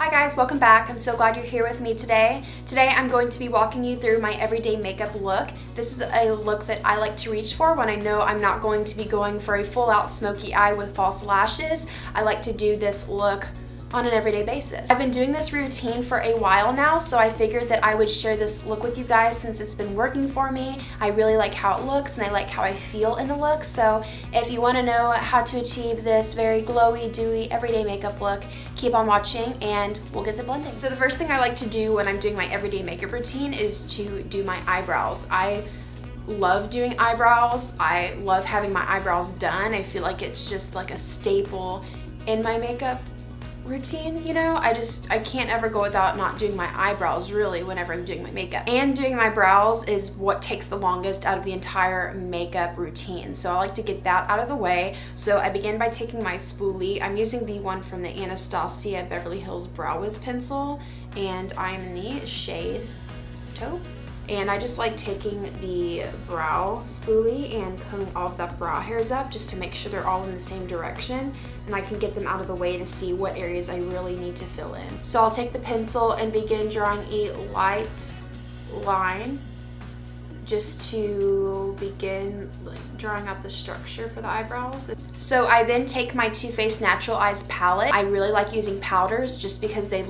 Hi guys, welcome back. I'm so glad you're here with me today. Today I'm going to be walking you through my everyday makeup look. This is a look that I like to reach for when I know I'm not going to be going for a full out smoky eye with false lashes. I like to do this look on an everyday basis. I've been doing this routine for a while now, so I figured that I would share this look with you guys since it's been working for me. I really like how it looks and I like how I feel in the look, so if you want to know how to achieve this very glowy, dewy, everyday makeup look, keep on watching and we'll get to blending. So the first thing I like to do when I'm doing my everyday makeup routine is to do my eyebrows. I love doing eyebrows. I love having my eyebrows done. I feel like it's just like a staple in my makeup routine, you know? I can't ever go without not doing my eyebrows really whenever I'm doing my makeup. And doing my brows is what takes the longest out of the entire makeup routine. So I like to get that out of the way. So I begin by taking my spoolie. I'm using the one from the Anastasia Beverly Hills Brow Wiz Pencil and I'm in the shade Taupe. And I just like taking the brow spoolie and combing all of the brow hairs up just to make sure they're all in the same direction and I can get them out of the way to see what areas I really need to fill in. So I'll take the pencil and begin drawing a light line just to begin drawing out the structure for the eyebrows. So I then take my Too Faced Natural Eyes palette. I really like using powders just because they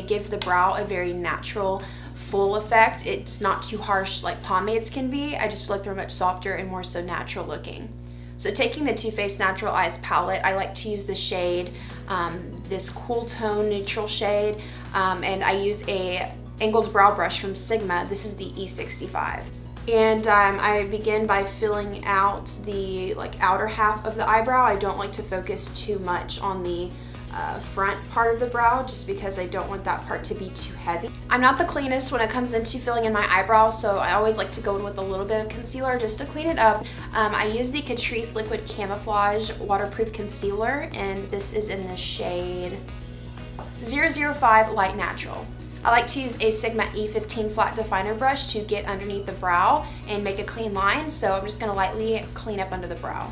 give the brow a very natural full effect. It's not too harsh like pomades can be. I just feel like they're much softer and more so natural looking. So taking the Too Faced Natural Eyes palette, I like to use the shade, this cool tone neutral shade, and I use a angled brow brush from Sigma. This is the E65. And I begin by filling out the outer half of the eyebrow. I don't like to focus too much on the front part of the brow just because I don't want that part to be too heavy. I'm not the cleanest when it comes into filling in my eyebrow, so I always like to go in with a little bit of concealer just to clean it up. I use the Catrice Liquid Camouflage Waterproof Concealer, and this is in the shade 005 Light Natural. I like to use a Sigma E15 flat definer brush to get underneath the brow and make a clean line, so I'm just going to lightly clean up under the brow.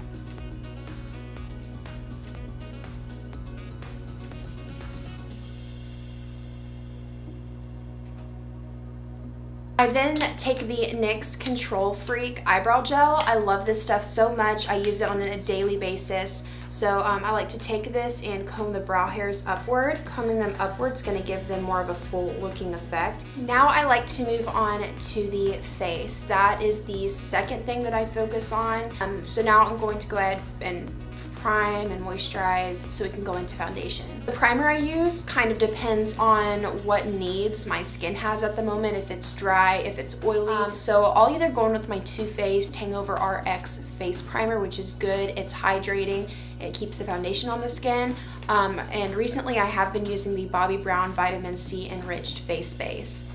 I then take the NYX Control Freak Eyebrow Gel. I love this stuff so much. I use it on a daily basis. So I like to take this and comb the brow hairs upward. Combing them upward is going to give them more of a full looking effect. Now I like to move on to the face. That is the second thing that I focus on. So now I'm going to go ahead and prime and moisturize so we can go into foundation. The primer I use kind of depends on what needs my skin has at the moment, if it's dry, if it's oily. So I'll either go in with my Too Faced HangoveRX face primer, which is good, it's hydrating, it keeps the foundation on the skin. And recently I have been using the Bobbi Brown Vitamin C Enriched face base.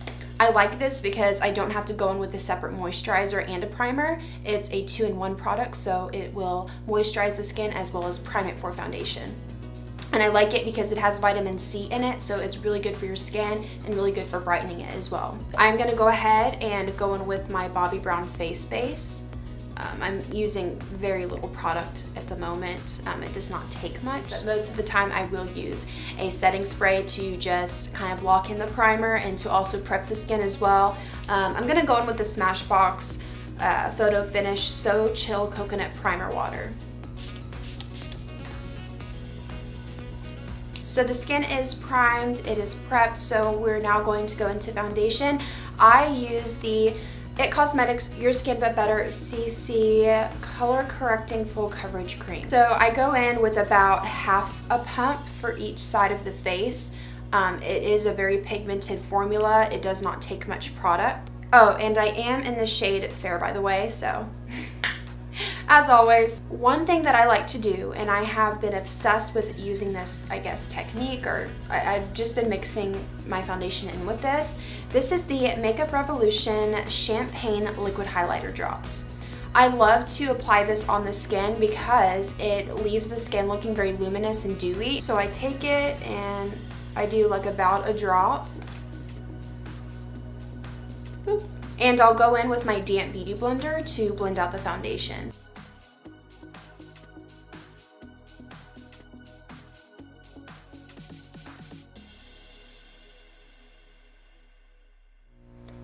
I like this because I don't have to go in with a separate moisturizer and a primer. It's a 2-in-1 product, so it will moisturize the skin as well as prime it for foundation. And I like it because it has vitamin C in it, so it's really good for your skin and really good for brightening it as well. I'm going to go ahead and go in with my Bobbi Brown face base. I'm using very little product at the moment. It does not take much, but most of the time I will use a setting spray to just kind of lock in the primer and to also prep the skin as well. I'm going to go in with the Smashbox Photo Finish So Chill Coconut Primer Water. So the skin is primed, it is prepped, so we're now going to go into foundation. I use the IT Cosmetics Your Skin But Better CC Color Correcting Full Coverage Cream. So I go in with about half a pump for each side of the face. It is a very pigmented formula. It does not take much product. Oh, and I am in the shade Fair, by the way, so as always. One thing that I like to do, and I have been obsessed with using this, I guess, technique, or I've just been mixing my foundation in with this. This is the Makeup Revolution Champagne Liquid Highlighter Drops. I love to apply this on the skin because it leaves the skin looking very luminous and dewy. So I take it and I do like about a drop. Boop. And I'll go in with my damp beauty blender to blend out the foundation.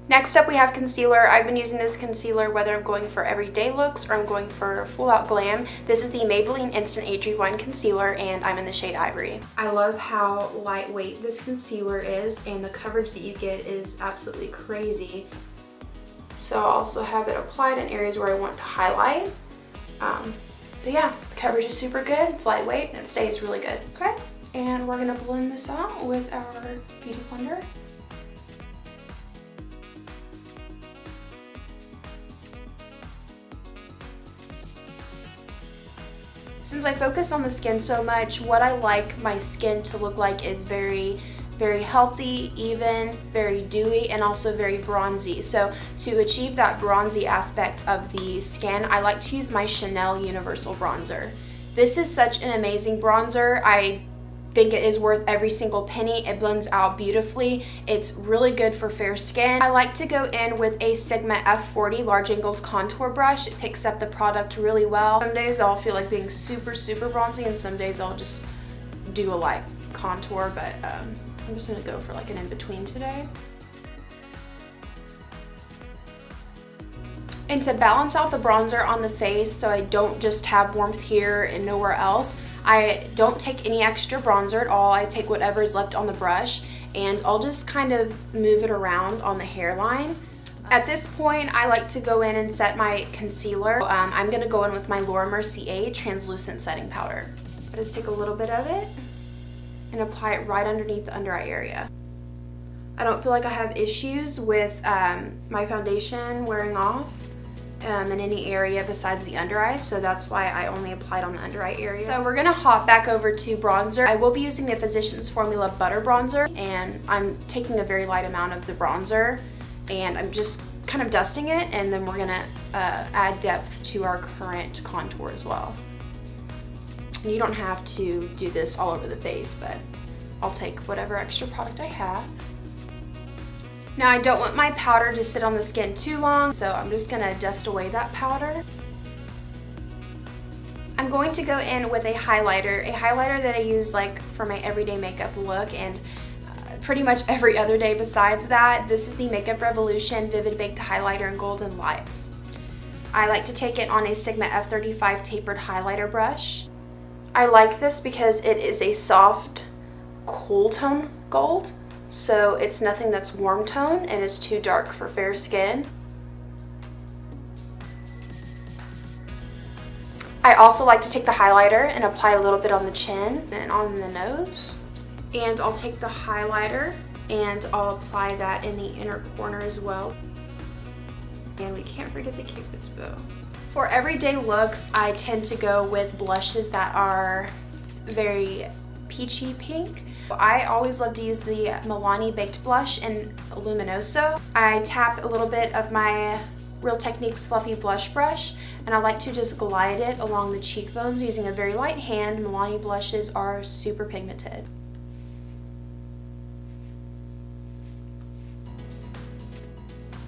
Next up we have concealer. I've been using this concealer whether I'm going for everyday looks or I'm going for full out glam. This is the Maybelline Instant Age Rewind Concealer and I'm in the shade Ivory. I love how lightweight this concealer is and the coverage that you get is absolutely crazy. So I'll also have it applied in areas where I want to highlight. But yeah, the coverage is super good, it's lightweight, and it stays really good. Okay, and we're gonna blend this out with our Beauty Blender. Since I focus on the skin so much, what I like my skin to look like is very healthy, even, very dewy, and also very bronzy. So to achieve that bronzy aspect of the skin, I like to use my Chanel Universal Bronzer. This is such an amazing bronzer. I think it is worth every single penny. It blends out beautifully. It's really good for fair skin. I like to go in with a Sigma F40 large angled contour brush. It picks up the product really well. Some days I'll feel like being super bronzy and some days I'll just do a light contour, but I'm just gonna go for like an in-between today. And to balance out the bronzer on the face so I don't just have warmth here and nowhere else, I don't take any extra bronzer at all. I take whatever is left on the brush and I'll just kind of move it around on the hairline. At this point, I like to go in and set my concealer. I'm gonna go in with my Laura Mercier translucent setting powder. I just take a little bit of it and apply it right underneath the under eye area. I don't feel like I have issues with my foundation wearing off in any area besides the under eye, so that's why I only applied on the under eye area. So we're gonna hop back over to bronzer. I will be using the Physicians Formula Butter Bronzer, and I'm taking a very light amount of the bronzer, and I'm just kind of dusting it, and then we're gonna add depth to our current contour as well. And you don't have to do this all over the face, but I'll take whatever extra product I have. Now I don't want my powder to sit on the skin too long, so I'm just gonna dust away that powder. I'm going to go in with a highlighter that I use like for my everyday makeup look and pretty much every other day besides that. This is the Makeup Revolution Vivid Baked Highlighter in Golden Lights. I like to take it on a Sigma F35 tapered highlighter brush. I like this because it is a soft, cool tone gold. So it's nothing that's warm tone and is too dark for fair skin. I also like to take the highlighter and apply a little bit on the chin and on the nose. And I'll take the highlighter and I'll apply that in the inner corner as well. And we can't forget the Cupid's bow. For everyday looks, I tend to go with blushes that are very peachy pink. I always love to use the Milani Baked Blush in Luminoso. I tap a little bit of my Real Techniques Fluffy Blush Brush and I like to just glide it along the cheekbones using a very light hand. Milani blushes are super pigmented.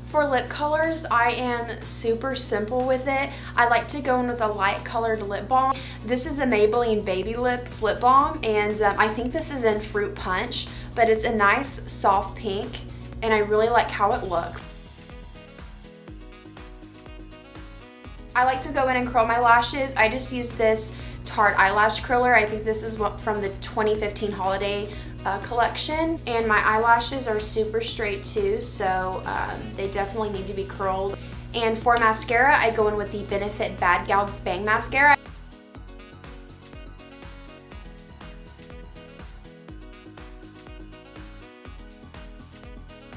For lip colors, I am super simple with it. I like to go in with a light colored lip balm. This is the Maybelline Baby Lips lip balm, and I think this is in Fruit Punch, but it's a nice soft pink, and I really like how it looks. I like to go in and curl my lashes. I just use this Tarte eyelash curler. I think this is from the 2015 holiday collection, and my eyelashes are super straight too, so they definitely need to be curled. And for mascara, I go in with the Benefit Bad Gal Bang Mascara.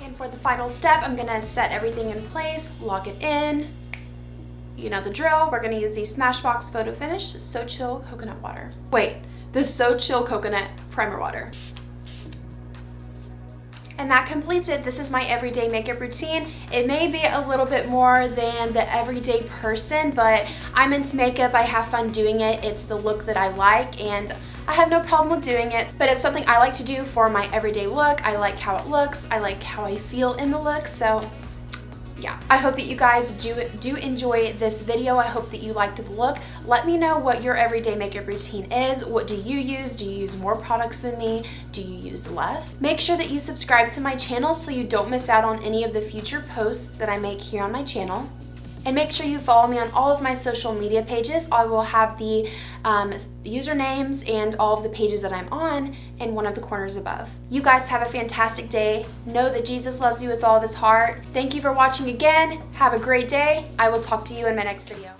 And for the final step, I'm gonna set everything in place, lock it in. You know the drill. We're gonna use the Smashbox Photo Finish So Chill Coconut Water. Wait, the So Chill Coconut Primer Water. And that completes it. This is my everyday makeup routine. It may be a little bit more than the everyday person, but I'm into makeup, I have fun doing it. It's the look that I like, and I have no problem with doing it, but it's something I like to do for my everyday look. I like how it looks, I like how I feel in the look, so yeah, I hope that you guys do enjoy this video. I hope that you liked the look. Let me know what your everyday makeup routine is. What do you use? Do you use more products than me? Do you use less? Make sure that you subscribe to my channel so you don't miss out on any of the future posts that I make here on my channel. And make sure you follow me on all of my social media pages. I will have the usernames and all of the pages that I'm on in one of the corners above. You guys have a fantastic day. Know that Jesus loves you with all of his heart. Thank you for watching again. Have a great day. I will talk to you in my next video.